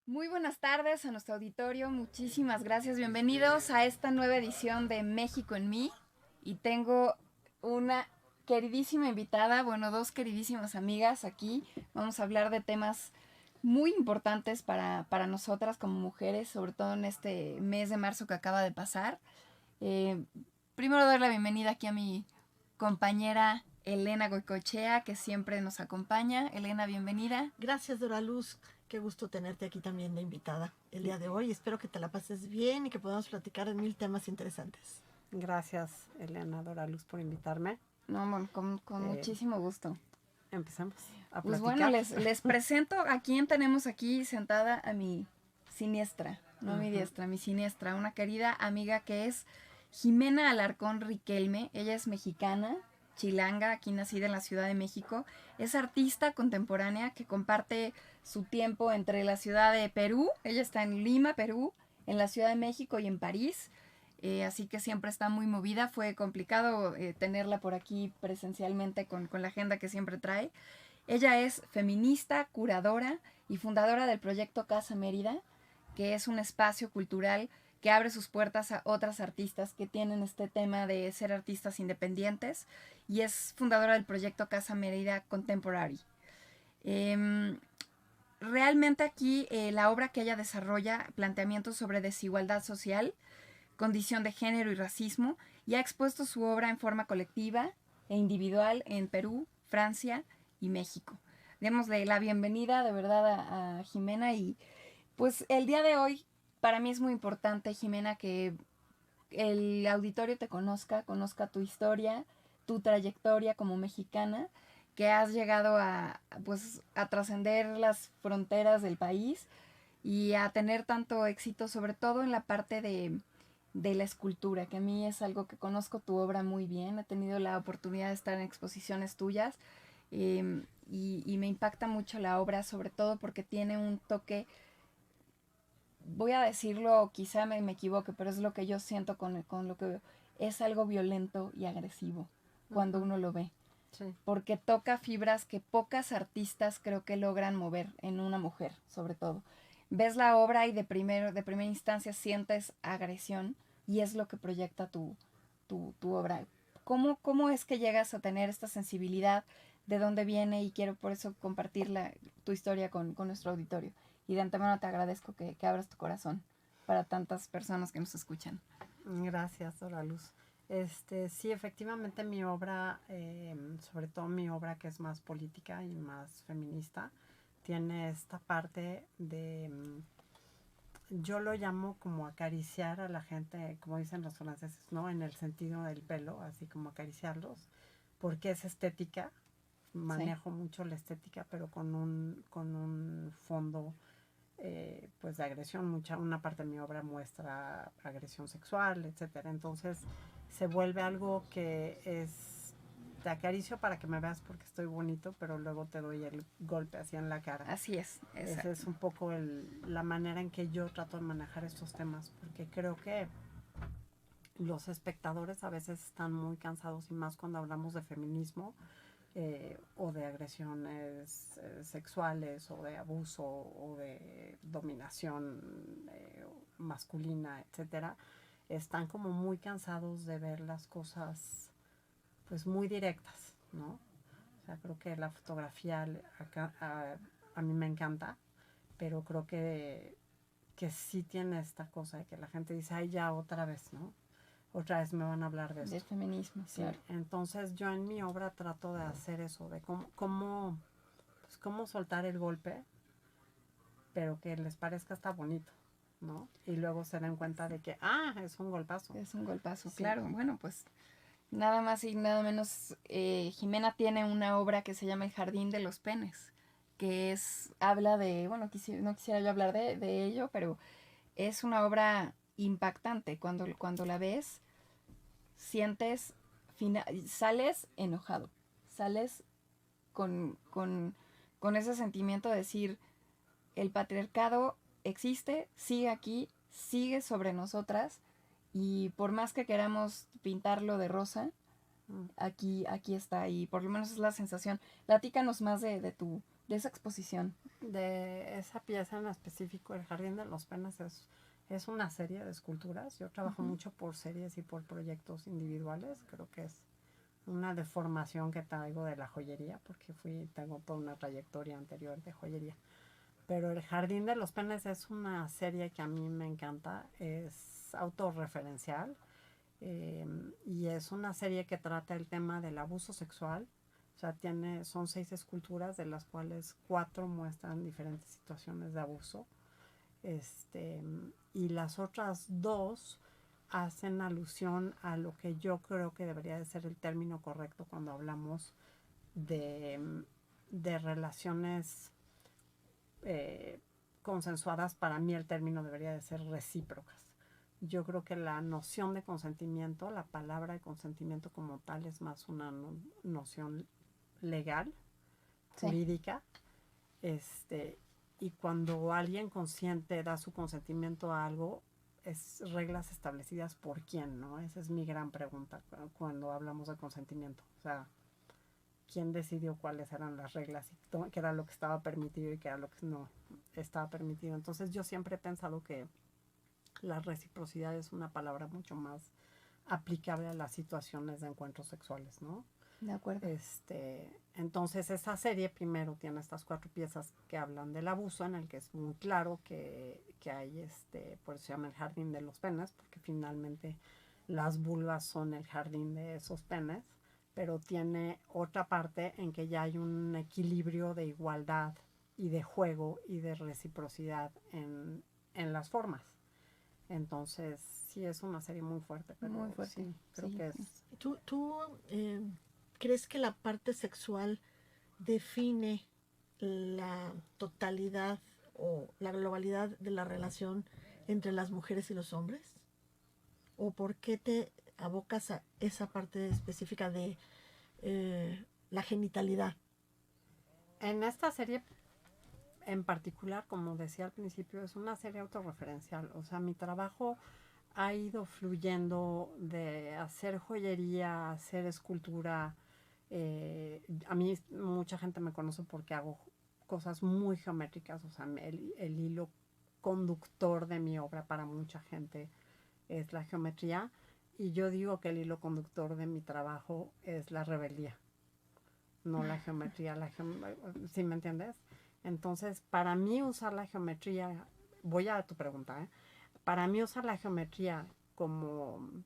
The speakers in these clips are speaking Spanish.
Muy buenas tardes a nuestro auditorio, muchísimas gracias, bienvenidos a esta nueva edición de México en mí y tengo una queridísima invitada, bueno, dos queridísimas amigas aquí, vamos a hablar de temas muy importantes para nosotras como mujeres, sobre todo en este mes de marzo que acaba de pasar. Eh, Primero doy la bienvenida aquí a mi compañera Elena Goicoechea, que siempre nos acompaña. Elena, bienvenida. Gracias, Dora Luz. Qué gusto tenerte aquí también de invitada el día de hoy. Espero que te la pases bien y que podamos platicar de mil temas interesantes. Gracias, Elena Dora Luz, por invitarme. No, bueno, con Eh, muchísimo gusto. Empecemos a Pues bueno, platicar. les presento a quien tenemos aquí sentada a mi siniestra, no a mi diestra, a mi siniestra, una querida amiga que es Jimena Alarcón Riquelme. Ella es mexicana, chilanga, aquí nacida en la Ciudad de México. Es artista contemporánea que comparte su tiempo entre la ciudad de Perú, ella está en Lima, Perú, en la Ciudad de México y en París. Así que siempre está muy movida. Fue complicado tenerla por aquí presencialmente con la agenda que siempre trae. Ella es feminista, curadora y fundadora del proyecto Casa Mérida, que es un espacio cultural que abre sus puertas a otras artistas que tienen este tema de ser artistas independientes, y es fundadora del proyecto Casa Mérida Contemporary. Eh, Realmente aquí la obra que ella desarrolla planteamientos sobre desigualdad social, condición de género y racismo, y ha expuesto su obra en forma colectiva e individual en Perú, Francia y México. Démosle la bienvenida de verdad a Jimena, y pues el día de hoy para mí es muy importante, Jimena, que el auditorio te conozca tu historia, tu trayectoria como mexicana, que has llegado pues, a trascender las fronteras del país y a tener tanto éxito, sobre todo en la parte de la escultura, que a mí es algo que conozco tu obra muy bien. He tenido la oportunidad de estar en exposiciones tuyas, y me impacta mucho la obra, sobre todo porque tiene un toque, voy a decirlo, quizá me equivoque, pero es lo que yo siento con lo que veo. Es algo violento y agresivo cuando uno lo ve, Sí. porque toca fibras que pocas artistas creo que logran mover en una mujer, sobre todo. Ves la obra y de primera instancia sientes agresión, y es lo que proyecta tu obra. ¿Cómo es que llegas a tener esta sensibilidad? ¿De dónde viene? Y quiero por eso compartir tu historia con nuestro auditorio. Y de antemano te agradezco que abras tu corazón para tantas personas que nos escuchan. Gracias, Dora Luz. Sí, efectivamente mi obra, sobre todo mi obra que es más política y más feminista, tiene esta parte de, yo lo llamo como acariciar a la gente, como dicen los franceses, ¿no? En el sentido del pelo, así como acariciarlos, porque es estética, Sí. manejo mucho la estética, pero con un fondo pues de agresión. Una parte de mi obra muestra agresión sexual, etcétera. Entonces se vuelve algo que es, te acaricio para que me veas porque estoy bonito, pero luego te doy el golpe así en la cara. Así es, Esa exacto. es un poco la manera en que yo trato de manejar estos temas, porque creo que los espectadores a veces están muy cansados, y más cuando hablamos de feminismo, o de agresiones sexuales, o de abuso, o de dominación masculina, etcétera. Están como muy cansados de ver las cosas pues muy directas, ¿no? O sea, creo que la fotografía acá, a mí me encanta, pero creo que sí tiene esta cosa de que la gente dice, ay, ya otra vez, ¿no? Otra vez me van a hablar de Del esto. feminismo, Sí, claro. entonces yo en mi obra trato de hacer eso, de cómo soltar el golpe, pero que les parezca hasta bonito, ¿no? Y luego se den cuenta de que, es un golpazo. Es un golpazo, Sí. claro. Bueno, pues nada más y nada menos, Jimena tiene una obra que se llama El Jardín de los Penes, que habla de, bueno, no quisiera yo hablar de ello, pero es una obra impactante. Cuando la ves, sientes, sales enojado, sales con ese sentimiento de decir, el patriarcado existe, sigue aquí, sigue sobre nosotras, y por más que queramos pintarlo de rosa, Mm. aquí está, y por lo menos es la sensación. Platícanos más de de esa exposición? De esa pieza en específico, El Jardín de los Penes es una serie de esculturas. Yo trabajo mucho por series y por proyectos individuales. Creo que es una deformación que traigo de la joyería, porque tengo toda una trayectoria anterior de joyería. Pero El Jardín de los Penes es una serie que a mí me encanta. Es autorreferencial. Y es una serie que trata el tema del abuso sexual. O sea, son 6 esculturas, de las cuales 4 muestran diferentes situaciones de abuso. Y las otras 2 hacen alusión a lo que yo creo que debería de ser el término correcto cuando hablamos de relaciones consensuadas. Para mí el término debería de ser recíprocas. Yo creo que la noción de consentimiento, la palabra de consentimiento como tal, es más una noción legal, jurídica. Y cuando alguien consciente da su consentimiento a algo, es reglas establecidas por quién, ¿no? Esa es mi gran pregunta cuando hablamos de consentimiento. O sea, ¿quién decidió cuáles eran las reglas y qué era lo que estaba permitido y qué era lo que no estaba permitido? Entonces yo siempre he pensado que la reciprocidad es una palabra mucho más aplicable a las situaciones de encuentros sexuales, ¿no? De acuerdo. Entonces esa serie primero tiene estas 4 piezas que hablan del abuso, en el que es muy claro que hay, por eso se llama el jardín de los penes, porque finalmente las vulvas son el jardín de esos penes, pero tiene otra parte en que ya hay un equilibrio de igualdad y de juego y de reciprocidad en las formas. Entonces, sí es una serie muy fuerte, pero muy fuerte. Sí, creo que es. ¿Tú crees que la parte sexual define la totalidad o la globalidad de la relación entre las mujeres y los hombres? ¿O por qué te abocas a esa parte específica de la genitalidad? En esta serie en particular, como decía al principio, es una serie autorreferencial. O sea, mi trabajo ha ido fluyendo de hacer joyería, hacer escultura. A mí mucha gente me conoce porque hago cosas muy geométricas. O sea, el hilo conductor de mi obra para mucha gente es la geometría. Y yo digo que el hilo conductor de mi trabajo es la rebeldía, no la geometría. ¿Sí me entiendes? Entonces, para mí usar la geometría, voy a tu pregunta, para mí usar la geometría como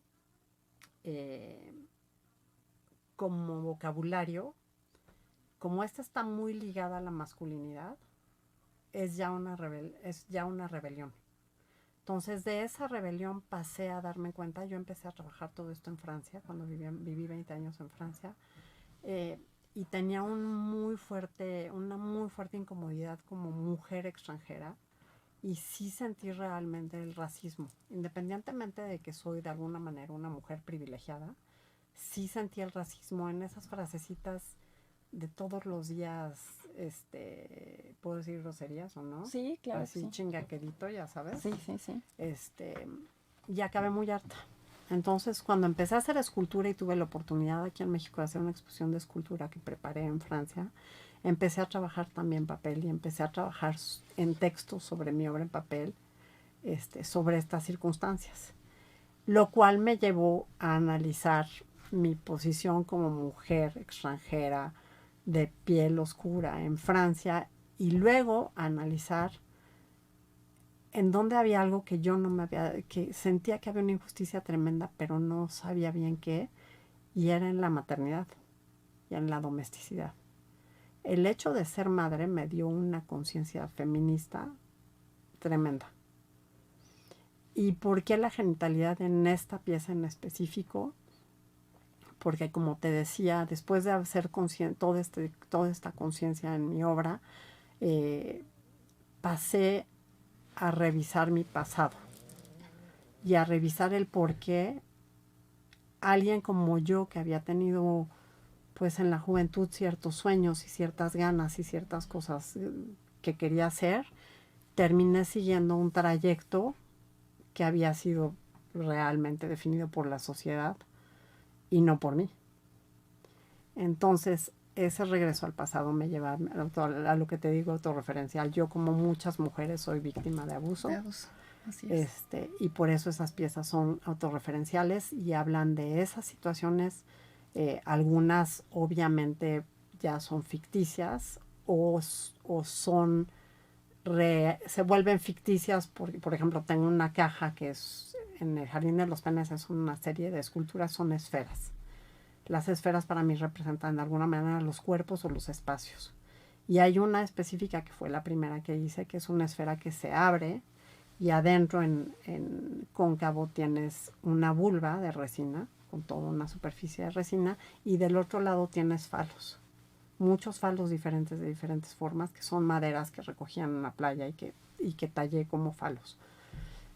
vocabulario, como esta está muy ligada a la masculinidad, es ya una rebelión. Entonces, de esa rebelión pasé a darme cuenta. Yo empecé a trabajar todo esto en Francia, cuando viví 20 años en Francia. Y tenía una muy fuerte incomodidad como mujer extranjera, y sí sentí realmente el racismo, independientemente de que soy de alguna manera una mujer privilegiada. Sí sentí el racismo en esas frasecitas de todos los días. ¿Puedo decir groserías o no? Sí, claro. Así sí. Chingaquedito, ya sabes. Sí, sí, sí. Y acabé muy harta. Entonces, cuando empecé a hacer escultura y tuve la oportunidad aquí en México de hacer una exposición de escultura que preparé en Francia, empecé a trabajar también papel y empecé a trabajar en textos sobre mi obra en papel, sobre estas circunstancias. Lo cual me llevó a analizar mi posición como mujer extranjera de piel oscura en Francia, y luego a analizar en donde había algo que yo no me había, que sentía que había una injusticia tremenda, pero no sabía bien qué, y era en la maternidad y en la domesticidad. El hecho de ser madre me dio una conciencia feminista tremenda. ¿Y por qué la genitalidad en esta pieza en específico? Porque, como te decía, después de hacer toda esta conciencia en mi obra, pasé a revisar mi pasado y a revisar el por qué alguien como yo, que había tenido pues en la juventud ciertos sueños y ciertas ganas y ciertas cosas que quería hacer, terminé siguiendo un trayecto que había sido realmente definido por la sociedad y no por mí. Entonces, ese regreso al pasado me lleva a lo que te digo, autorreferencial. Yo, como muchas mujeres, soy víctima de abuso. De abuso. Así es. Y por eso esas piezas son autorreferenciales y hablan de esas situaciones. Algunas obviamente ya son ficticias o son se vuelven ficticias. Por ejemplo, tengo una caja que es en el Jardín de los Penes, es una serie de esculturas, son esferas. Las esferas para mí representan de alguna manera los cuerpos o los espacios. Y hay una específica que fue la primera que hice, que es una esfera que se abre y adentro en cóncavo tienes una vulva de resina, con toda una superficie de resina, y del otro lado tienes falos. Muchos falos diferentes de diferentes formas, que son maderas que recogían en la playa y que tallé como falos.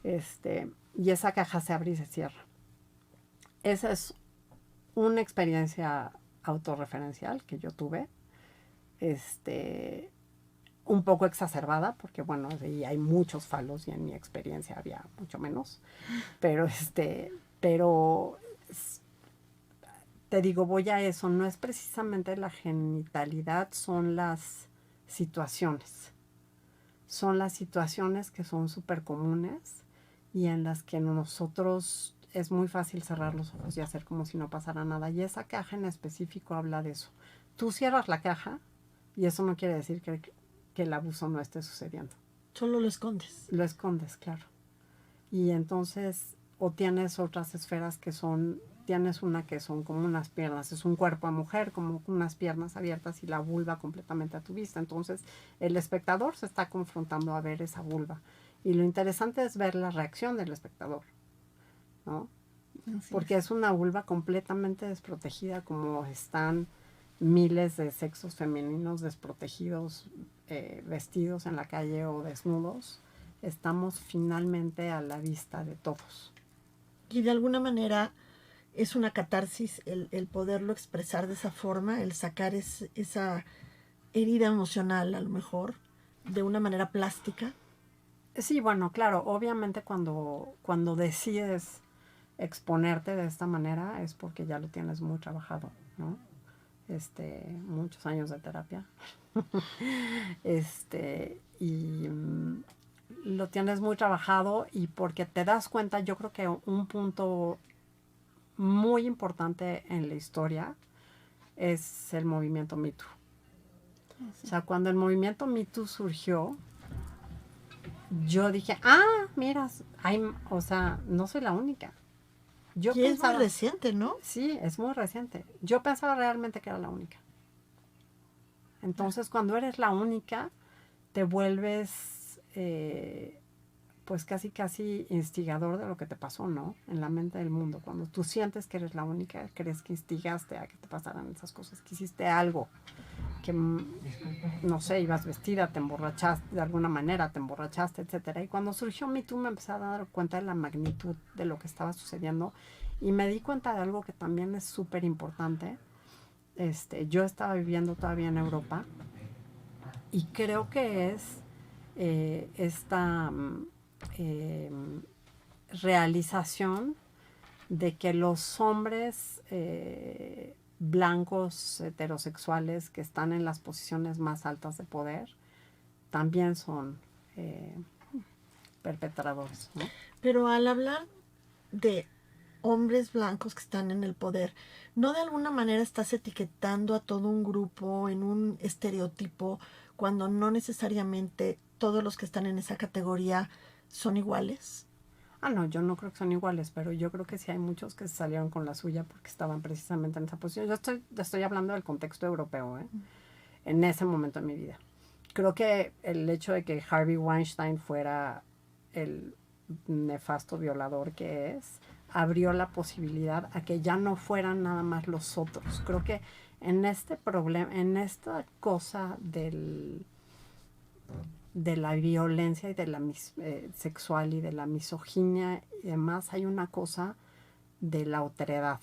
Y esa caja se abre y se cierra. Esa es una experiencia autorreferencial que yo tuve, un poco exacerbada, porque bueno, y hay muchos falos y en mi experiencia había mucho menos, pero te digo, voy a eso, no es precisamente la genitalidad, son las situaciones que son súper comunes y en las que nosotros es muy fácil cerrar los ojos y hacer como si no pasara nada. Y esa caja en específico habla de eso. Tú cierras la caja y eso no quiere decir que el abuso no esté sucediendo. Solo lo escondes. Lo escondes, claro. Y entonces, o tienes otras esferas tienes una que son como unas piernas, es un cuerpo de mujer, como unas piernas abiertas y la vulva completamente a tu vista. Entonces, el espectador se está confrontando a ver esa vulva. Y lo interesante es ver la reacción del espectador, ¿no? Porque es una vulva completamente desprotegida, como están miles de sexos femeninos desprotegidos, vestidos en la calle o desnudos. Estamos finalmente a la vista de todos. Y de alguna manera es una catarsis el poderlo expresar de esa forma, el sacar esa herida emocional a lo mejor de una manera plástica. Sí, bueno, claro, obviamente cuando decides exponerte de esta manera es porque ya lo tienes muy trabajado, ¿no? Muchos años de terapia. Y lo tienes muy trabajado y porque te das cuenta, yo creo que un punto muy importante en la historia es el movimiento Me Too. O sea, cuando el movimiento Me Too surgió, yo dije, mira, o sea, no soy la única. Y es muy reciente, ¿no? Sí, es muy reciente. Yo pensaba realmente que era la única. Entonces, cuando eres la única, te vuelves, pues casi instigador de lo que te pasó, ¿no? En la mente del mundo. Cuando tú sientes que eres la única, crees que instigaste a que te pasaran esas cosas, que hiciste algo, que, no sé, ibas vestida, te emborrachaste de alguna manera, etcétera. Y cuando surgió Me Too me empecé a dar cuenta de la magnitud de lo que estaba sucediendo y me di cuenta de algo que también es súper importante. Yo estaba viviendo todavía en Europa y creo que es esta realización de que los hombres blancos heterosexuales que están en las posiciones más altas de poder también son perpetradores, ¿no? Pero al hablar de hombres blancos que están en el poder, ¿no de alguna manera estás etiquetando a todo un grupo en un estereotipo cuando no necesariamente todos los que están en esa categoría son iguales? No, yo no creo que son iguales, pero yo creo que sí hay muchos que se salieron con la suya porque estaban precisamente en esa posición. Yo estoy hablando del contexto europeo, en ese momento de mi vida. Creo que el hecho de que Harvey Weinstein fuera el nefasto violador que es, abrió la posibilidad a que ya no fueran nada más los otros. Creo que en este problema, en esta cosa de la violencia y de la sexual y de la misoginia y demás, hay una cosa de la otredad.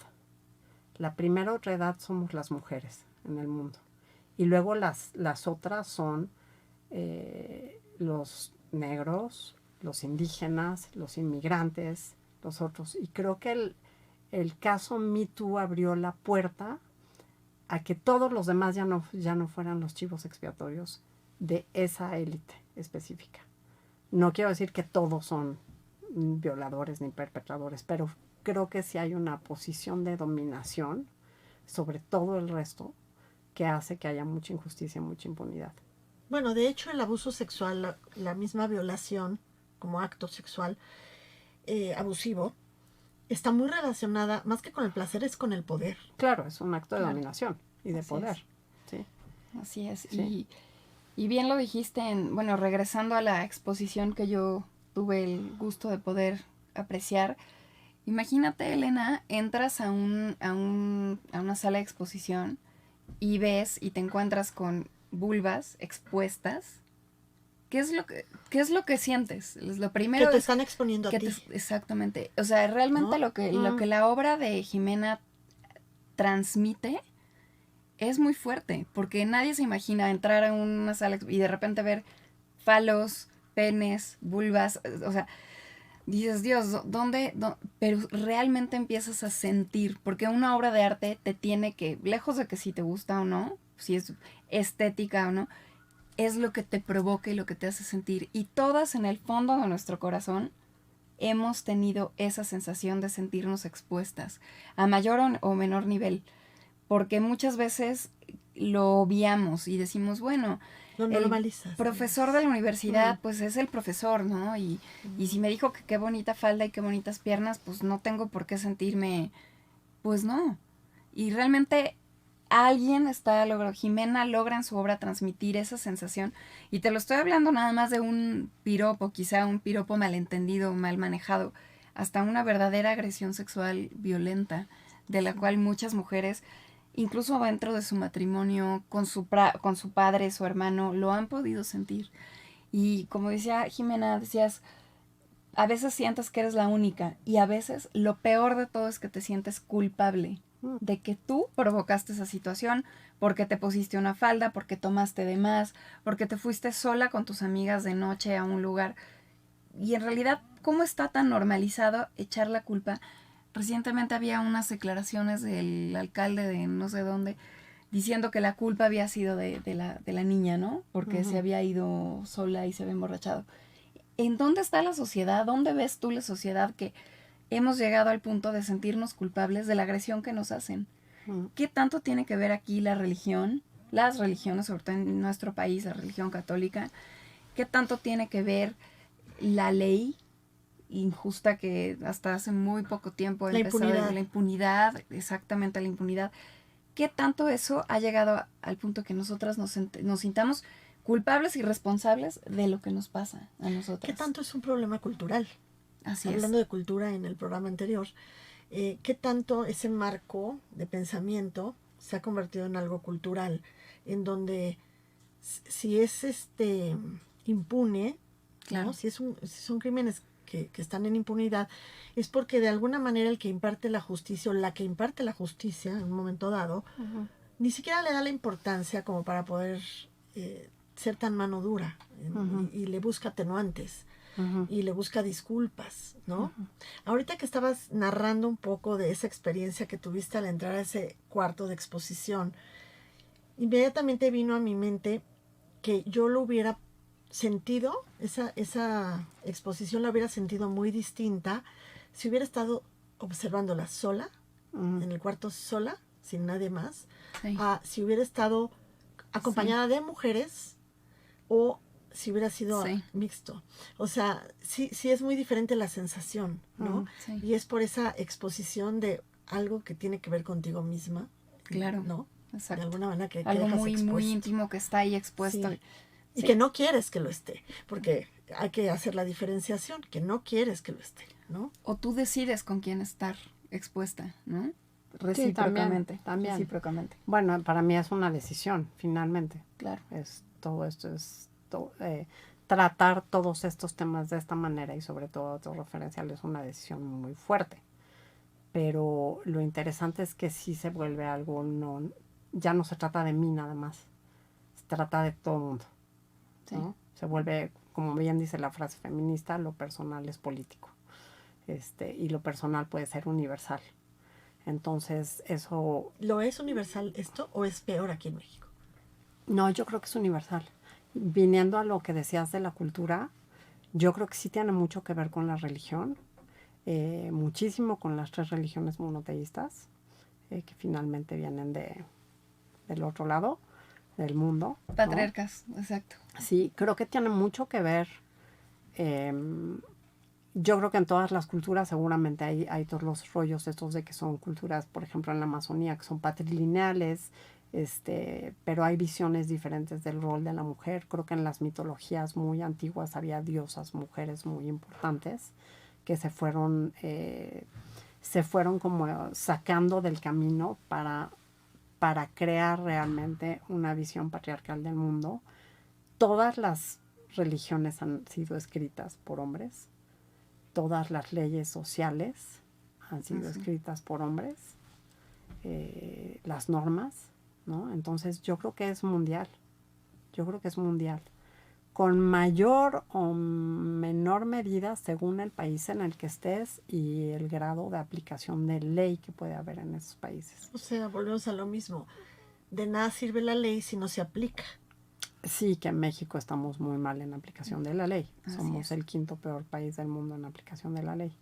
La primera otredad somos las mujeres en el mundo. Y luego las otras son los negros, los indígenas, los inmigrantes, los otros. Y creo que el caso Me Too abrió la puerta a que todos los demás ya no fueran los chivos expiatorios de esa élite específica. No quiero decir que todos son violadores ni perpetradores, pero creo que sí hay una posición de dominación sobre todo el resto que hace que haya mucha injusticia y mucha impunidad. Bueno, de hecho el abuso sexual, la misma violación como acto sexual abusivo, está muy relacionada, más que con el placer, es con el poder. Claro, es un acto de Claro. dominación y de Así poder. Sí. Así es. Sí. Y bien lo dijiste bueno, regresando a la exposición que yo tuve el gusto de poder apreciar. Imagínate, Elena, entras a una sala de exposición y ves y te encuentras con vulvas expuestas. ¿Qué es lo que sientes? Lo primero Que te es están exponiendo a que ti. exactamente. O sea, realmente ¿No? lo que la obra de Jimena transmite es muy fuerte, porque nadie se imagina entrar a una sala y de repente ver falos, penes, vulvas, o sea, dices, Dios, ¿dónde? Pero realmente empiezas a sentir, porque una obra de arte te tiene que, lejos de que si te gusta o no, si es estética o no, es lo que te provoca y lo que te hace sentir. Y todas en el fondo de nuestro corazón hemos tenido esa sensación de sentirnos expuestas, a mayor o menor nivel, porque muchas veces lo obviamos y decimos, bueno, Lo el normalizas. profesor de la universidad, pues es el profesor, ¿no? Y si me dijo que qué bonita falda y qué bonitas piernas, pues no tengo por qué sentirme, pues no. Y realmente alguien Jimena logra en su obra transmitir esa sensación. Y te lo estoy hablando nada más de un piropo, quizá un piropo malentendido, mal manejado, hasta una verdadera agresión sexual violenta, de la cual muchas mujeres, incluso dentro de su matrimonio, con su padre, su hermano, lo han podido sentir. Y como decía Jimena, decías, a veces sientes que eres la única y a veces lo peor de todo es que te sientes culpable de que tú provocaste esa situación porque te pusiste una falda, porque tomaste de más, porque te fuiste sola con tus amigas de noche a un lugar. Y en realidad, ¿cómo está tan normalizado echar la culpa? Recientemente había unas declaraciones del alcalde de no sé dónde diciendo que la culpa había sido de la niña, ¿no? Porque se había ido sola y se había emborrachado. ¿En dónde está la sociedad? ¿Dónde ves tú la sociedad que hemos llegado al punto de sentirnos culpables de la agresión que nos hacen? ¿Qué tanto tiene que ver aquí la religión, las religiones, sobre todo en nuestro país, la religión católica? ¿Qué tanto tiene que ver la ley injusta que hasta hace muy poco tiempo La impunidad. la impunidad, exactamente la impunidad? ¿Qué tanto eso ha llegado al punto que nosotras nos sintamos culpables y responsables de lo que nos pasa a nosotras? ¿Qué tanto es un problema cultural? Así Hablando de cultura en el programa anterior, ¿qué tanto ese marco de pensamiento se ha convertido en algo cultural? En donde si es impune, Claro. ¿no? Si son crímenes que están en impunidad, es porque de alguna manera el que imparte la justicia o la que imparte la justicia en un momento dado, ni siquiera le da la importancia como para poder ser tan mano dura y le busca atenuantes. Y le busca disculpas, ¿no? Ahorita que estabas narrando un poco de esa experiencia que tuviste al entrar a ese cuarto de exposición, inmediatamente vino a mi mente que yo lo hubiera sentido, esa exposición la hubiera sentido muy distinta si hubiera estado observándola sola, en el cuarto sola, sin nadie más, a si hubiera estado acompañada de mujeres o si hubiera sido mixto. O sea, sí es muy diferente la sensación, ¿no? Y es por esa exposición de algo que tiene que ver contigo misma. Claro. ¿No? Exacto. De alguna manera que algo dejas muy, expuesto. muy íntimo que está ahí expuesto. Sí. Y que no quieres que lo esté, porque hay que hacer la diferenciación, que no quieres que lo esté, ¿no? O tú decides con quién estar expuesta, ¿no? Recíprocamente. Sí, también. Recíprocamente. Bueno, para mí es una decisión, finalmente. Claro. Todo esto es tratar todos estos temas de esta manera y sobre todo autorreferencial es una decisión muy fuerte. Pero lo interesante es que sí se vuelve algo, ya no se trata de mí nada más, se trata de todo el mundo. ¿No? Se vuelve, como bien dice la frase feminista, lo personal es político. Y lo personal puede ser universal. Entonces, eso... ¿Lo es universal esto o es peor aquí en México? No, yo creo que es universal. Viniendo a lo que decías de la cultura, yo creo que sí tiene mucho que ver con la religión, muchísimo con las 3 religiones monoteístas, que finalmente vienen del otro lado del mundo, ¿no? Patriarcas, exacto. Sí, creo que tiene mucho que ver. Yo creo que en todas las culturas seguramente hay todos los rollos estos de que son culturas, por ejemplo en la Amazonía, que son patrilineales, pero hay visiones diferentes del rol de la mujer. Creo que en las mitologías muy antiguas había diosas, mujeres muy importantes que se fueron como sacando del camino para crear realmente una visión patriarcal del mundo. Todas las religiones han sido escritas por hombres. Todas las leyes sociales han sido escritas por hombres, las normas, ¿no? Entonces yo creo que es mundial, con mayor o menor medida según el país en el que estés y el grado de aplicación de ley que puede haber en esos países. O sea, volvemos a lo mismo. De nada sirve la ley si no se aplica. Sí, que en México estamos muy mal en aplicación de la ley. Somos el 5º peor país del mundo en aplicación de la ley.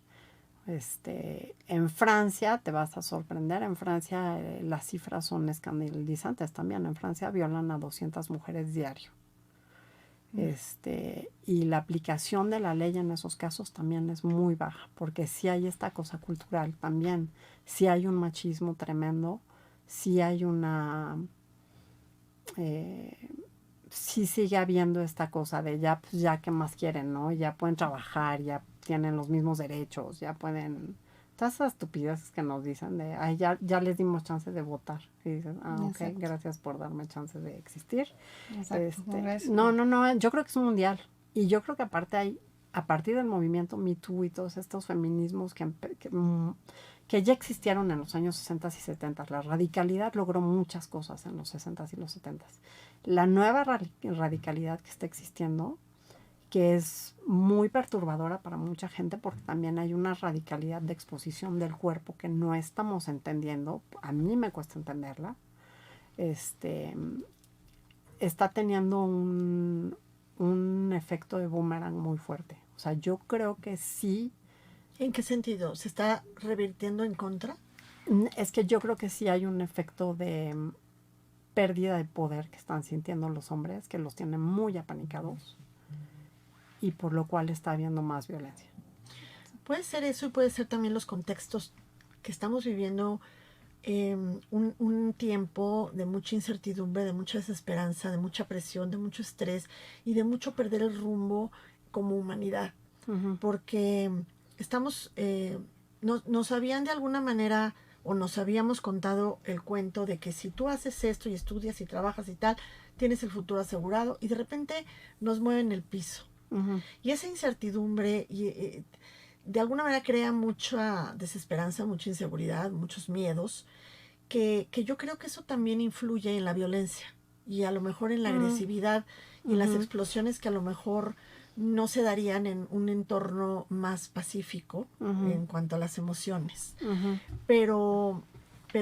En Francia, te vas a sorprender, en Francia las cifras son escandalizantes también. En Francia violan a 200 mujeres diario. Y la aplicación de la ley en esos casos también es muy baja, porque sí hay esta cosa cultural también. Sí hay un machismo tremendo, sí hay una... sí sigue habiendo esta cosa de ya, pues ya, ¿qué más quieren, no? Ya pueden trabajar, ya tienen los mismos derechos, ya pueden... Todas esas estupideces que nos dicen de, ay, ya les dimos chance de votar. Y dices, ok, gracias por darme chance de existir. Exacto. No, yo creo que es un mundial. Y yo creo que aparte a partir del movimiento Me Too y todos estos feminismos que ya existieron en los años 60 y 70, la radicalidad logró muchas cosas en los 60 y los 70. La nueva radicalidad que está existiendo, que es muy perturbadora para mucha gente porque también hay una radicalidad de exposición del cuerpo que no estamos entendiendo, a mí me cuesta entenderla, está teniendo un efecto de boomerang muy fuerte. O sea, yo creo que sí. ¿En qué sentido? ¿Se está revirtiendo en contra? Es que yo creo que sí hay un efecto de pérdida de poder que están sintiendo los hombres, que los tienen muy apanicados y por lo cual está habiendo más violencia. Puede ser eso y puede ser también los contextos que estamos viviendo, un tiempo de mucha incertidumbre, de mucha desesperanza, de mucha presión, de mucho estrés y de mucho perder el rumbo como humanidad. Porque estamos, nos habían de alguna manera o nos habíamos contado el cuento de que si tú haces esto y estudias y trabajas y tal, tienes el futuro asegurado y de repente nos mueven el piso. Y esa incertidumbre de alguna manera crea mucha desesperanza, mucha inseguridad, muchos miedos, que yo creo que eso también influye en la violencia y a lo mejor en la agresividad y en las explosiones que a lo mejor no se darían en un entorno más pacífico en cuanto a las emociones. Pero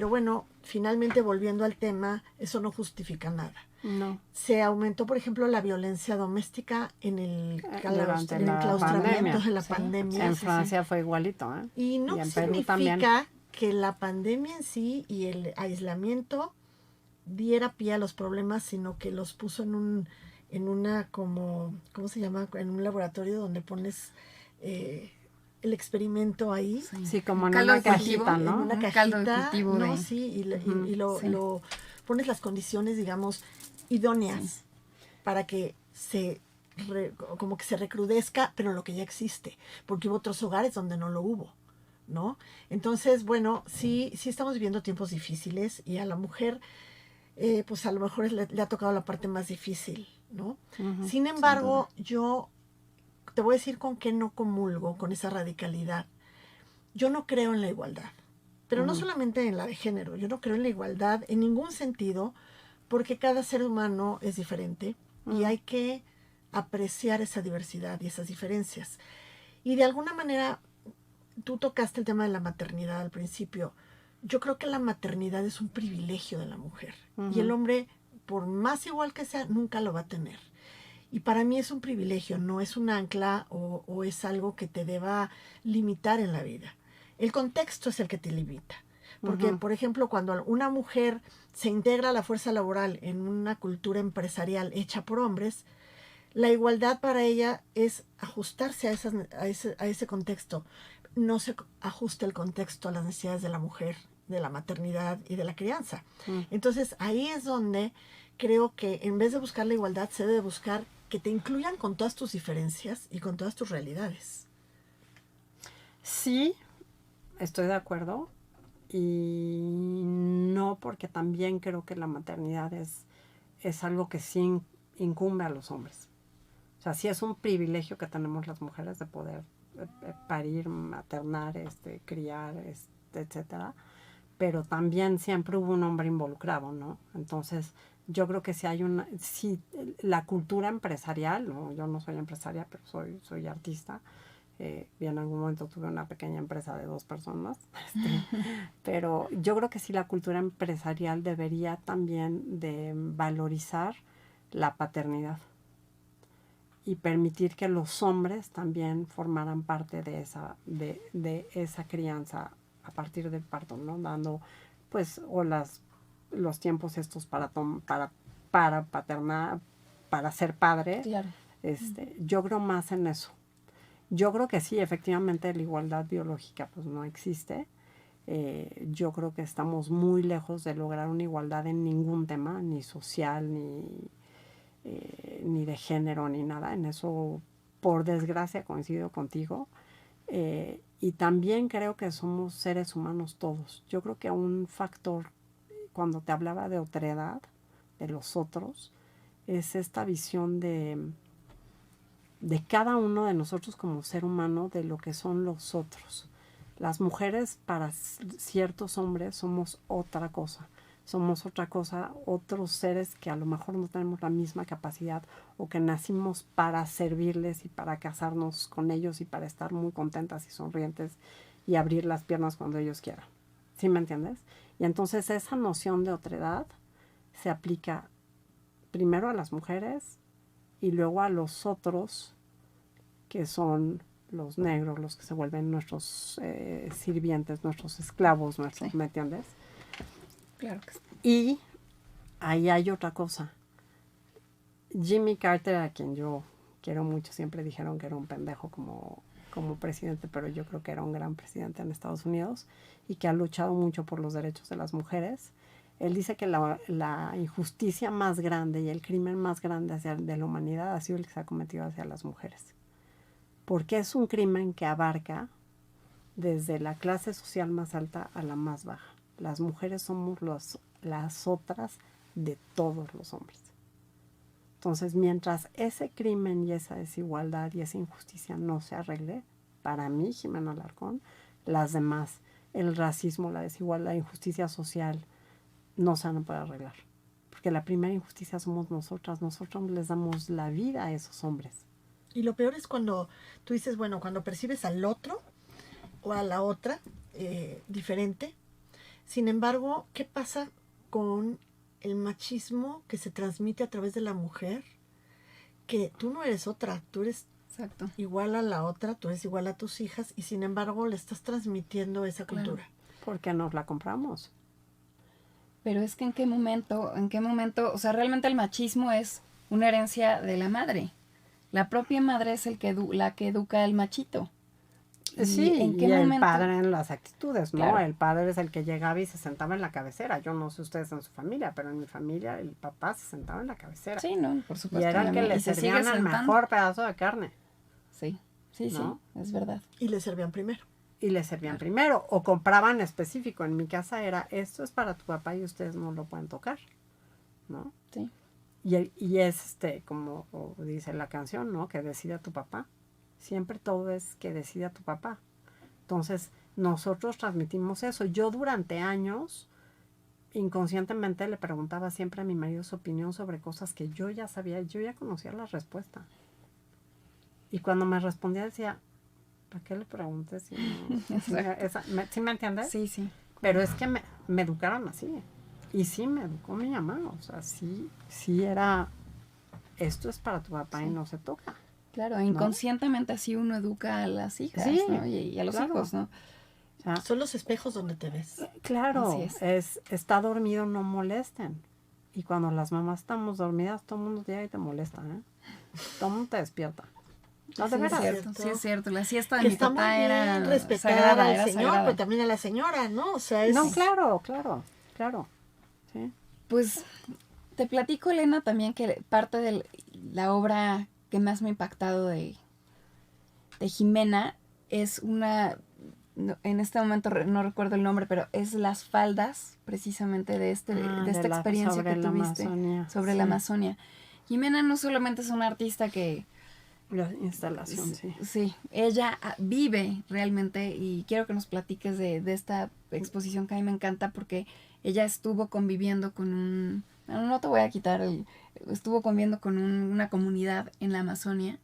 bueno, finalmente volviendo al tema, eso no justifica nada. No. Se aumentó, por ejemplo, la violencia doméstica en el claustramiento de la pandemia. En Francia fue igualito, ¿eh? Y no y en significa que la pandemia en sí y el aislamiento diera pie a los problemas, sino que los puso en una como, ¿cómo se llama? En un laboratorio donde pones el experimento ahí. Sí, como en una cajita, ¿no? En una cajita, ¿no? Sí, lo pones las condiciones, digamos, idóneas para que como que se recrudezca, pero lo que ya existe, porque hubo otros hogares donde no lo hubo, ¿no? Entonces, bueno, sí estamos viviendo tiempos difíciles y a la mujer, pues a lo mejor le ha tocado la parte más difícil, ¿no? Sin embargo, yo te voy a decir con qué no comulgo con esa radicalidad. Yo no creo en la igualdad, pero no solamente en la de género, yo no creo en la igualdad en ningún sentido, porque cada ser humano es diferente y hay que apreciar esa diversidad y esas diferencias. Y de alguna manera, tú tocaste el tema de la maternidad al principio. yo creo que la maternidad es un privilegio de la mujer. Ujú. Y el hombre, por más igual que sea, nunca lo va a tener. Y para mí es un privilegio, no es un ancla o es algo que te deba limitar en la vida. El contexto es el que te limita. Porque, Ujú. por ejemplo, cuando una mujer se integra a la fuerza laboral en una cultura empresarial hecha por hombres, la igualdad para ella es ajustarse a ese contexto. No se ajusta el contexto a las necesidades de la mujer, de la maternidad y de la crianza. Mm. Entonces ahí es donde creo que en vez de buscar la igualdad se debe buscar que te incluyan con todas tus diferencias y con todas tus realidades. Sí, estoy de acuerdo. Y no, porque también creo que la maternidad es algo que sí incumbe a los hombres. O sea, sí es un privilegio que tenemos las mujeres de poder parir, maternar, criar, etcétera. Pero también siempre hubo un hombre involucrado, ¿no? Entonces, yo creo que si la cultura empresarial, ¿no? Yo no soy empresaria, pero soy artista. Y en algún momento tuve una pequeña empresa de 2 personas. Pero yo creo que sí la cultura empresarial debería también de valorizar la paternidad y permitir que los hombres también formaran parte de esa crianza a partir del parto, ¿no? Dando, pues, los tiempos estos para paternar, para ser padre. Claro. Yo creo más en eso. Yo creo que sí, efectivamente, la igualdad biológica pues no existe. Yo creo que estamos muy lejos de lograr una igualdad en ningún tema, ni social, ni de género, ni nada. En eso, por desgracia, coincido contigo. Y también creo que somos seres humanos todos. Yo creo que un factor, cuando te hablaba de otredad, de los otros, es esta visión de cada uno de nosotros como ser humano, de lo que son los otros. Las mujeres para ciertos hombres somos otra cosa. Somos otra cosa, otros seres que a lo mejor no tenemos la misma capacidad o que nacimos para servirles y para casarnos con ellos y para estar muy contentas y sonrientes y abrir las piernas cuando ellos quieran. ¿Sí me entiendes? Y entonces esa noción de otredad se aplica primero a las mujeres y luego a los otros, que son los negros, los que se vuelven nuestros sirvientes, nuestros esclavos, Sí. ¿me entiendes? Claro que sí. Y ahí hay otra cosa. Jimmy Carter, a quien yo quiero mucho, siempre dijeron que era un pendejo como presidente, pero yo creo que era un gran presidente en Estados Unidos y que ha luchado mucho por los derechos de las mujeres. Él dice que la injusticia más grande y el crimen más grande de la humanidad ha sido el que se ha cometido hacia las mujeres. Porque es un crimen que abarca desde la clase social más alta a la más baja. Las mujeres somos las otras de todos los hombres. Entonces, mientras ese crimen y esa desigualdad y esa injusticia no se arregle, para mí, Jimena Alarcón, las demás, el racismo, la desigualdad, la injusticia social, no se van a poder arreglar. Porque la primera injusticia somos nosotras. Nosotros les damos la vida a esos hombres. Y lo peor es cuando tú dices, bueno, cuando percibes al otro o a la otra diferente. Sin embargo, ¿qué pasa con el machismo que se transmite a través de la mujer? Que tú no eres otra, tú eres Exacto. igual a la otra, tú eres igual a tus hijas y sin embargo le estás transmitiendo esa cultura. Porque nos la compramos. Pero es que en qué momento, o sea, realmente el machismo es una herencia de la madre. La propia madre es la que educa al machito. Sí, ¿en qué y el momento? padre en las actitudes, ¿no? Claro. El padre es el que llegaba y se sentaba en la cabecera. Yo no sé ustedes en su familia, pero en mi familia el papá se sentaba en la cabecera. Sí, no, por Y supuesto. era el que le y se servían sigue el sentando. mejor pedazo de carne. Sí, sí, ¿no? sí, es verdad. Y le servían primero. Y le servían primero. O compraban específico. En mi casa era, esto es para tu papá y ustedes no lo pueden tocar, ¿no? Sí. Y es como dice la canción, ¿no? Que decida tu papá. Siempre todo es que decida tu papá. Entonces, nosotros transmitimos eso. Yo durante años, inconscientemente, le preguntaba siempre a mi marido su opinión sobre cosas que yo ya sabía, yo ya conocía la respuesta. Y cuando me respondía decía, ¿para qué le preguntes? Si no? ¿Sí me entiendes? Sí, sí. Pero es que me educaron así. Y sí, me educó mi mamá. O sea, sí era, esto es para tu papá y no se toca. Claro, inconscientemente así uno educa a las hijas, Sí, ¿no? Y a los hijos, ¿no? O sea, Son los espejos donde te ves. claro, Así está dormido, no molesten. Y cuando las mamás estamos dormidas, todo el mundo llega y te molesta, ¿eh? Todo el mundo te despierta. No, de Sí, es veras. cierto, sí es cierto. La siesta de Que mi está muy papá bien era respetar sagrada, al era señor, sagrada. pero también a la señora, ¿no? O sea, es... No, claro. Sí. Pues te platico, Elena, también que parte de la obra que más me ha impactado de Jimena es una, en este momento no recuerdo el nombre, pero es Las faldas, precisamente de esta experiencia que tuviste sobre la Amazonia. Jimena no solamente es una artista que... La instalación, sí. Sí, ella vive realmente y quiero que nos platiques de esta exposición que a mí me encanta porque ella estuvo conviviendo con no te voy a quitar, estuvo conviviendo con una comunidad en la Amazonia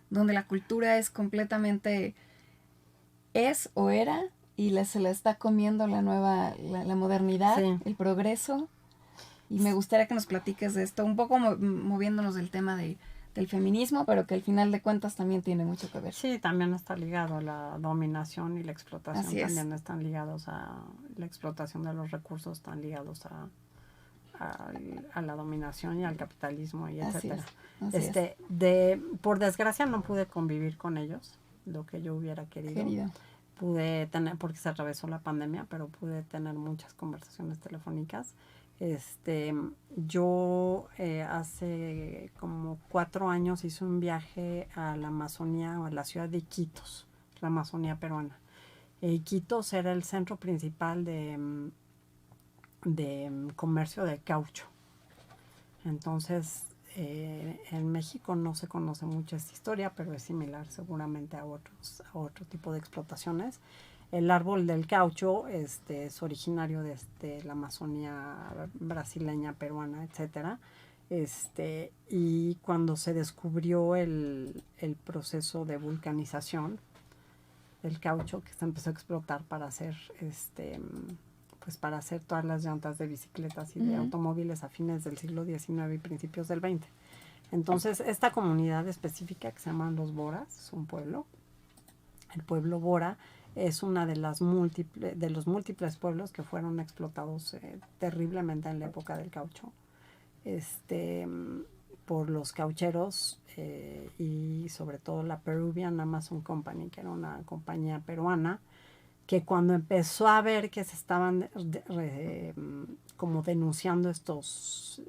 donde la cultura es completamente, es o era, y se la está comiendo la modernidad, el progreso. Y me gustaría que nos platiques de esto, un poco moviéndonos del tema del feminismo, pero que al final de cuentas también tiene mucho que ver. Sí, también está ligado a la dominación y la explotación. Así es. También están ligados a la explotación de los recursos, están ligados a la dominación y al capitalismo y etcétera. Así es. Por desgracia no pude convivir con ellos, lo que yo hubiera querido. Pude tener, porque se atravesó la pandemia, pero pude tener muchas conversaciones telefónicas. Yo hace como 4 años hice un viaje a la Amazonía, o a la ciudad de Iquitos, la Amazonía peruana. Iquitos era el centro principal de comercio de caucho. Entonces, en México no se conoce mucho esta historia, pero es similar seguramente a otro tipo de explotaciones. El árbol del caucho es originario de la Amazonía brasileña, peruana, etcétera. Y cuando se descubrió el proceso de vulcanización del caucho, que se empezó a explotar para hacer pues para hacer todas las llantas de bicicletas y de automóviles a fines del siglo XIX y principios del XX. Entonces, esta comunidad específica que se llaman los Boras, es un pueblo. El pueblo Bora es una de los múltiples pueblos que fueron explotados terriblemente en la época del caucho por los caucheros y sobre todo la Peruvian Amazon Company, que era una compañía peruana que cuando empezó a ver que se estaban como denunciando estos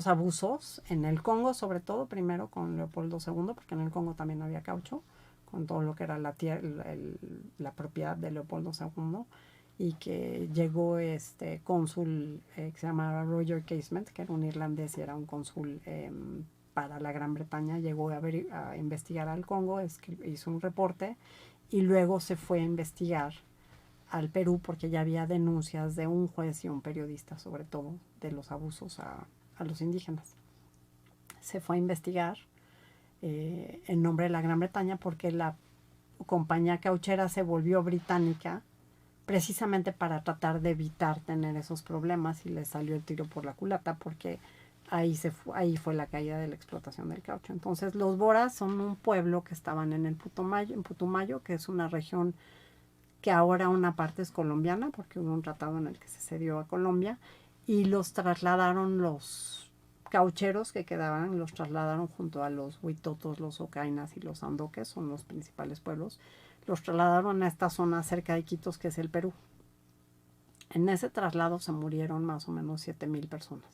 abusos en el Congo, sobre todo primero con Leopoldo II, porque en el Congo también había caucho, con todo lo que era la propiedad de Leopoldo II, y que llegó cónsul que se llamaba Roger Casement, que era un irlandés y era un cónsul para la Gran Bretaña, llegó a investigar al Congo, hizo un reporte y luego se fue a investigar al Perú porque ya había denuncias de un juez y un periodista, sobre todo, de los abusos a los indígenas. Se fue a investigar en nombre de la Gran Bretaña porque la compañía cauchera se volvió británica precisamente para tratar de evitar tener esos problemas y le salió el tiro por la culata porque ahí fue la caída de la explotación del caucho. Entonces los Boras son un pueblo que estaban en Putumayo, que es una región que ahora una parte es colombiana porque hubo un tratado en el que se cedió a Colombia, y los trasladaron los caucheros que quedaban, los trasladaron junto a los huitotos, los ocainas y los andoques, son los principales pueblos, los trasladaron a esta zona cerca de Iquitos, que es el Perú. En ese traslado se murieron más o menos 7,000 personas.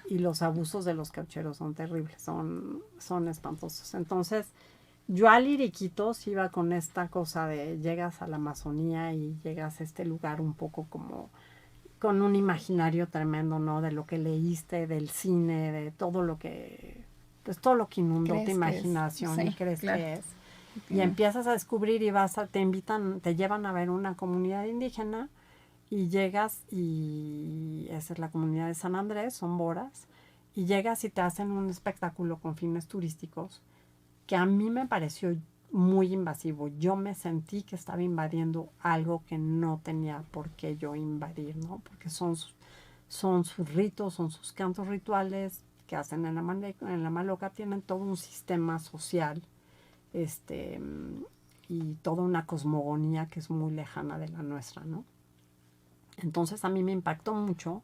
Y los abusos de los caucheros son terribles, son espantosos. Entonces, yo al ir a Iquitos iba con esta cosa de llegas a la Amazonía y llegas a este lugar un poco como con un imaginario tremendo, ¿no? De lo que leíste, del cine, de todo lo que, pues todo lo que inundó tu imaginación y crees que es. Y empiezas a descubrir y te llevan a ver una comunidad indígena y llegas y esa es la comunidad de San Andrés, son Boras, y llegas y te hacen un espectáculo con fines turísticos que a mí me pareció muy invasivo. Yo me sentí que estaba invadiendo algo que no tenía por qué yo invadir, ¿no? Porque son sus ritos, son sus cantos rituales que hacen en la Maloca, tienen todo un sistema social, este, y toda una cosmogonía que es muy lejana de la nuestra, ¿no? Entonces a mí me impactó mucho.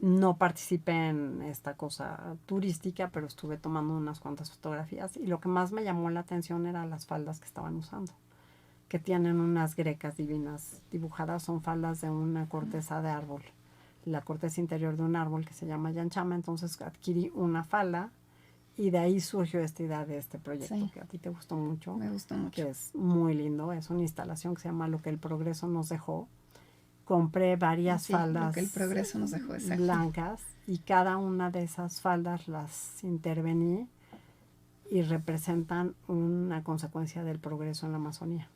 No participé en esta cosa turística, pero estuve tomando unas cuantas fotografías y lo que más me llamó la atención eran las faldas que estaban usando, que tienen unas grecas divinas dibujadas, son faldas de una corteza de árbol, la corteza interior de un árbol que se llama yanchama. Entonces adquirí una falda y de ahí surgió esta idea de este proyecto, Sí. que a ti te gustó mucho. Me gustó mucho. Que es muy lindo, es una instalación que se llama Lo que el progreso nos dejó. Compré varias Sí, faldas lo que el progreso nos dejó, exacto. blancas y cada una de esas faldas las intervení y representan una consecuencia del progreso en la Amazonía.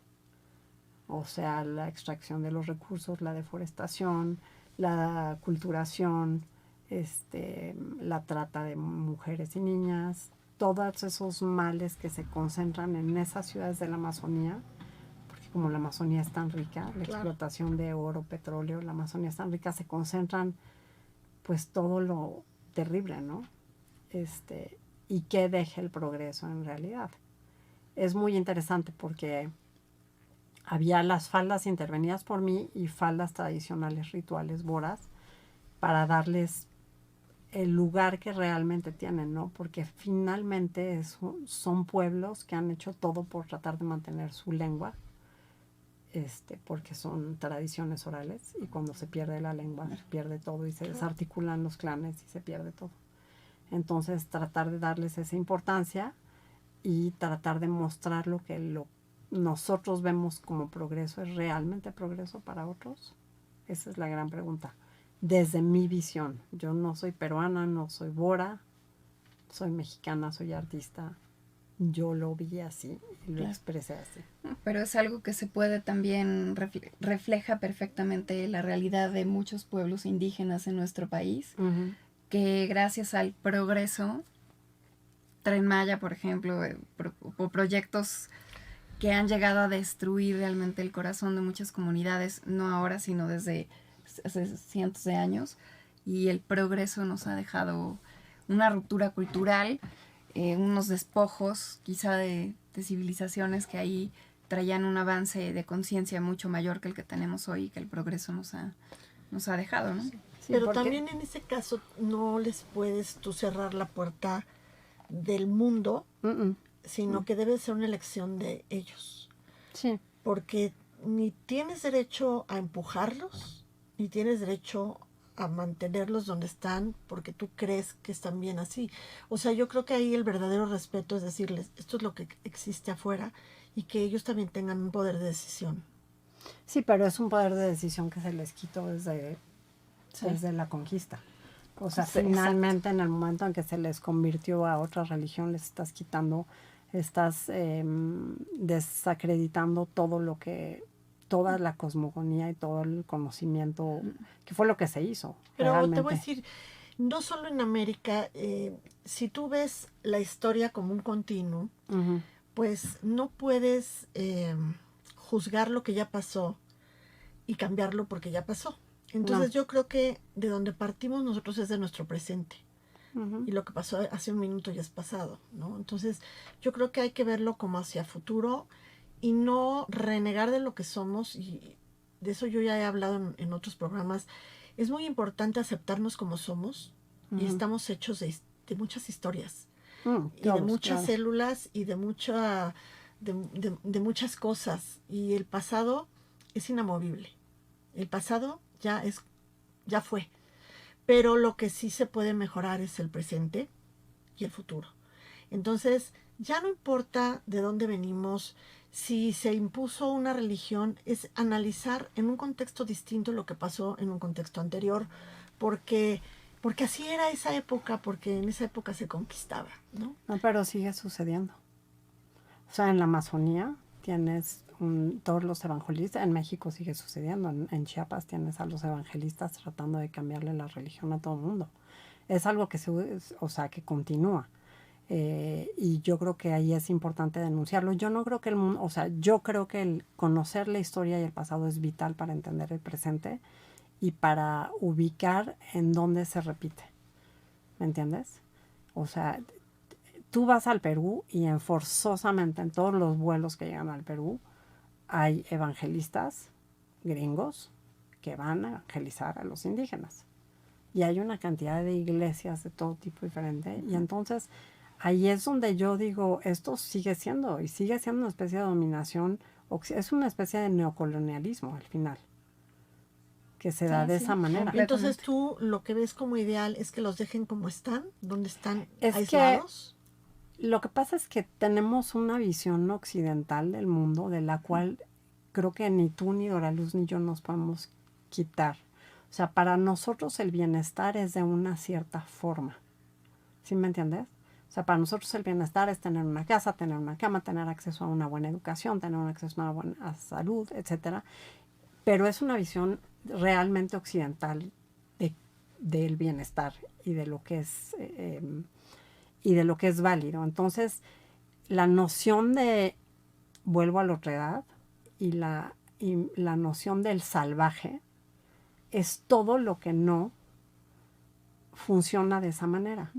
O sea, la extracción de los recursos, la deforestación, la culturación, la trata de mujeres y niñas, todos esos males que se concentran en esas ciudades de la Amazonía, porque como la Amazonía es tan rica, la explotación de oro, petróleo, la Amazonía es tan rica, se concentran pues todo lo terrible, ¿no? Y qué deja el progreso en realidad. Es muy interesante porque había las faldas intervenidas por mí y faldas tradicionales rituales boras para darles el lugar que realmente tienen, ¿no? Porque finalmente son pueblos que han hecho todo por tratar de mantener su lengua, porque son tradiciones orales y cuando se pierde la lengua se pierde todo y se desarticulan los clanes y se pierde todo. Entonces tratar de darles esa importancia y tratar de mostrar lo que nosotros vemos como progreso es realmente progreso para otros. Esa es la gran pregunta. Desde mi visión, yo no soy peruana, no soy bora, soy mexicana, soy artista. Yo lo vi así y lo expresé así. Pero es algo que se puede también, refleja perfectamente la realidad de muchos pueblos indígenas en nuestro país, que gracias al progreso, Tren Maya, por ejemplo, o proyectos que han llegado a destruir realmente el corazón de muchas comunidades, no ahora, sino desde hace cientos de años, y el progreso nos ha dejado una ruptura cultural, unos despojos quizá de civilizaciones que ahí traían un avance de conciencia mucho mayor que el que tenemos hoy y que el progreso nos ha dejado, ¿no? Sí, pero también en ese caso no les puedes tú cerrar la puerta del mundo, sino que debe ser una elección de ellos. Sí. Porque ni tienes derecho a empujarlos, ni tienes derecho a mantenerlos donde están porque tú crees que están bien así. O sea, yo creo que ahí el verdadero respeto es decirles, esto es lo que existe afuera y que ellos también tengan un poder de decisión. Sí, pero es un poder de decisión que se les quitó desde la conquista. O sea, finalmente en el momento en que se les convirtió a otra religión, les estás quitando, estás desacreditando toda la cosmogonía y todo el conocimiento, que fue lo que se hizo. Pero realmente. te voy a decir, no solo en América, si tú ves la historia como un continuo, pues no puedes juzgar lo que ya pasó y cambiarlo porque ya pasó. Entonces yo creo que de donde partimos nosotros es de nuestro presente. Y lo que pasó hace un minuto ya es pasado, ¿no? Entonces yo creo que hay que verlo como hacia futuro y no renegar de lo que somos. Y de eso yo ya he hablado en otros programas. Es muy importante aceptarnos como somos y estamos hechos de muchas historias y de muchas células y de muchas cosas. Y el pasado es inamovible. El pasado ya fue. Pero lo que sí se puede mejorar es el presente y el futuro. Entonces, ya no importa de dónde venimos, si se impuso una religión, es analizar en un contexto distinto lo que pasó en un contexto anterior, porque así era esa época, porque en esa época se conquistaba, ¿no? No, pero sigue sucediendo. O sea, en la Amazonía tienes todos los evangelistas, en México sigue sucediendo, en Chiapas tienes a los evangelistas tratando de cambiarle la religión a todo el mundo. Es algo que que continúa. Y yo creo que ahí es importante denunciarlo. Yo no creo que el mundo, o sea, yo creo que el conocer la historia y el pasado es vital para entender el presente y para ubicar en dónde se repite. ¿Me entiendes? O sea, tú vas al Perú y forzosamente en todos los vuelos que llegan al Perú hay evangelistas gringos que van a evangelizar a los indígenas. Y hay una cantidad de iglesias de todo tipo diferente. Y entonces ahí es donde yo digo, esto sigue siendo una especie de dominación, es una especie de neocolonialismo al final, que se da de esa manera. Entonces tú lo que ves como ideal es que los dejen como están, donde están es aislados. Que lo que pasa es que tenemos una visión occidental del mundo de la cual creo que ni tú, ni Doraluz, ni yo nos podemos quitar. O sea, para nosotros el bienestar es de una cierta forma. ¿Sí me entiendes? O sea, para nosotros el bienestar es tener una casa, tener una cama, tener acceso a una buena educación, tener acceso a una buena salud, etcétera. Pero es una visión realmente occidental del bienestar y de lo que es válido. Entonces, la noción de vuelvo a la otredad y la noción del salvaje es todo lo que no funciona de esa manera.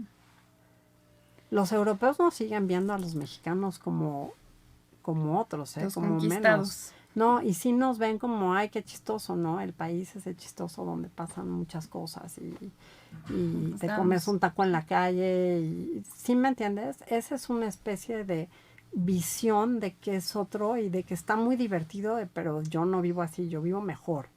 Los europeos no siguen viendo a los mexicanos como otros, los como conquistados. menos. No, y sí nos ven como, ay, qué chistoso, ¿no? El país es el chistoso donde pasan muchas cosas y te comes un taco en la calle. Y, ¿sí me entiendes? Esa es una especie de visión de que es otro y de que está muy divertido, pero yo no vivo así, yo vivo mejor.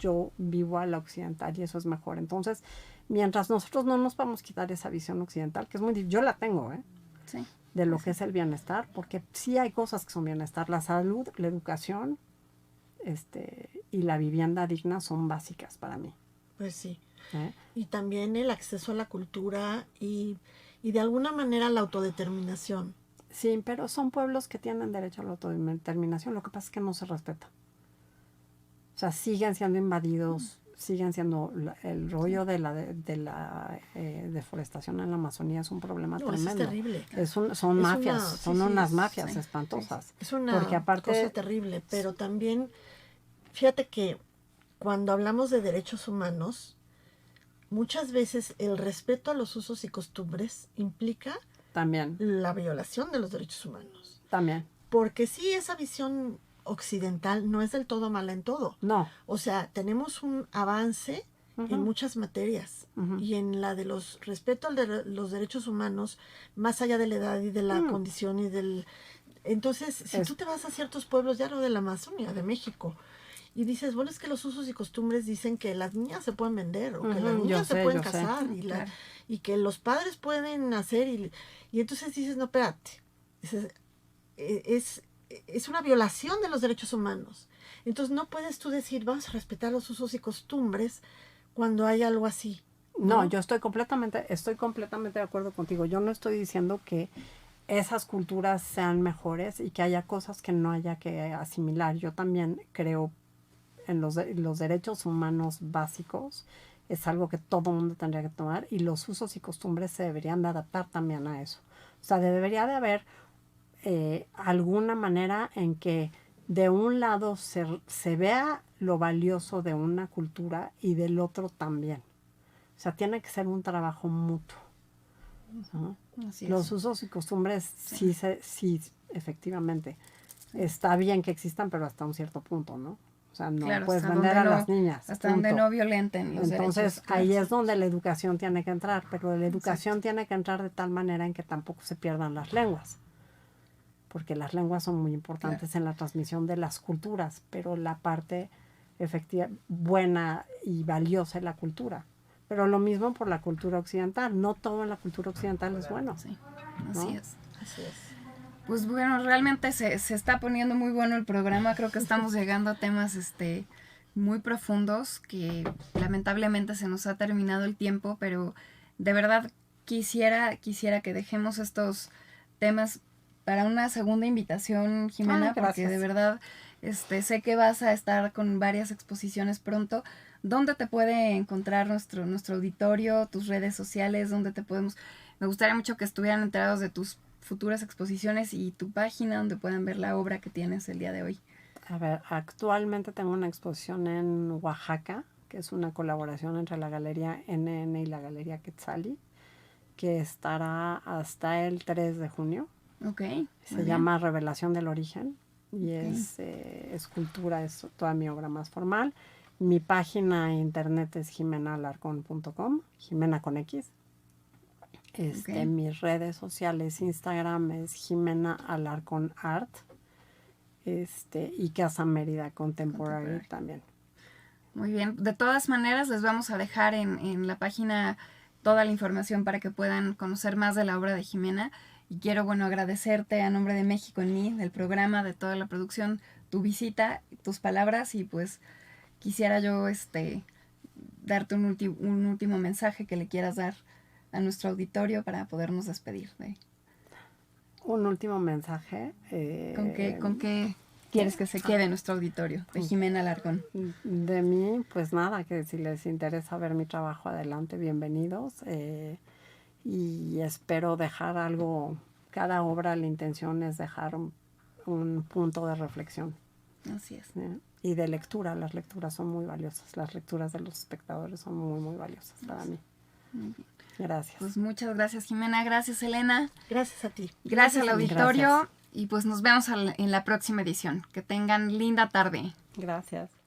Yo vivo a la occidental y eso es mejor. Entonces, mientras nosotros no nos vamos a quitar esa visión occidental, que es muy difícil, yo la tengo, sí, de lo que es el bienestar, porque sí hay cosas que son bienestar. La salud, la educación, y la vivienda digna son básicas para mí. Pues sí. Y también el acceso a la cultura y de alguna manera la autodeterminación. Sí, pero son pueblos que tienen derecho a la autodeterminación, lo que pasa es que no se respeta. O sea, siguen siendo invadidos, siguen siendo el rollo de la deforestación en la Amazonía es un problema tremendo. Es terrible. Son mafias, son unas mafias espantosas. Es una cosa terrible, pero también, fíjate que cuando hablamos de derechos humanos, muchas veces el respeto a los usos y costumbres implica también la violación de los derechos humanos. También. Porque sí, esa visión occidental no es del todo mala en todo. No. O sea, tenemos un avance en muchas materias y en la de los respeto de los derechos humanos más allá de la edad y de la condición y del... Entonces, si tú te vas a ciertos pueblos, ya lo de la Amazonia, de México, y dices, bueno, es que los usos y costumbres dicen que las niñas se pueden vender o que las niñas se pueden casar y que los padres pueden hacer y entonces dices, no, espérate, es una violación de los derechos humanos. Entonces no puedes tú decir, vamos a respetar los usos y costumbres cuando hay algo así. No, yo estoy completamente de acuerdo contigo. Yo no estoy diciendo que esas culturas sean mejores y que haya cosas que no haya que asimilar. Yo también creo en los derechos humanos básicos. Es algo que todo mundo tendría que tomar y los usos y costumbres se deberían de adaptar también a eso. O sea, debería de haber alguna manera en que de un lado se vea lo valioso de una cultura y del otro también. O sea, tiene que ser un trabajo mutuo, ¿no? Los usos y costumbres sí, efectivamente. Está bien que existan, pero hasta un cierto punto, ¿no? O sea, no puedes vender a las niñas. Hasta donde no violenten los derechos. Entonces, ahí es donde la educación tiene que entrar, pero la educación tiene que entrar de tal manera en que tampoco se pierdan las lenguas. Porque las lenguas son muy importantes en la transmisión de las culturas, pero la parte efectiva, buena y valiosa es la cultura. Pero lo mismo por la cultura occidental. No todo en la cultura occidental es bueno. Sí, ¿no? Así es. Pues bueno, realmente se está poniendo muy bueno el programa. Creo que estamos llegando a temas muy profundos que lamentablemente se nos ha terminado el tiempo, pero de verdad quisiera que dejemos estos temas para una segunda invitación, Jimena, porque de verdad sé que vas a estar con varias exposiciones pronto. ¿Dónde te puede encontrar nuestro auditorio, tus redes sociales? ¿Dónde te podemos me gustaría mucho que estuvieran enterados de tus futuras exposiciones y tu página donde puedan ver la obra que tienes el día de hoy. A ver, actualmente tengo una exposición en Oaxaca, que es una colaboración entre la Galería NN y la Galería Quetzali, que estará hasta el 3 de junio. Ok. Se llama Revelación del Origen y es escultura, es toda mi obra más formal. Mi página internet es jimenaalarcon.com, Jimena con X. Mis redes sociales, Instagram es Jimena Alarcón Art. Y Casa Mérida Contemporary también. Muy bien. De todas maneras, les vamos a dejar en la página toda la información para que puedan conocer más de la obra de Jimena. Y quiero, bueno, agradecerte a nombre de México en mí, del programa, de toda la producción, tu visita, tus palabras, y pues quisiera yo darte un último mensaje que le quieras dar a nuestro auditorio para podernos despedir. Un último mensaje. ¿Con qué quieres que se quede nuestro auditorio de Jimena Alarcón? De mí, pues nada, que si les interesa ver mi trabajo, adelante, bienvenidos. Y espero dejar algo, cada obra la intención es dejar un punto de reflexión. Así es. Y de lectura, las lecturas son muy valiosas, las lecturas de los espectadores son muy, muy valiosas para mí. Muy bien. Gracias. Pues muchas gracias, Jimena. Gracias, Elena. Gracias a ti. Gracias al auditorio. Gracias. Y pues nos vemos en la próxima edición. Que tengan linda tarde. Gracias.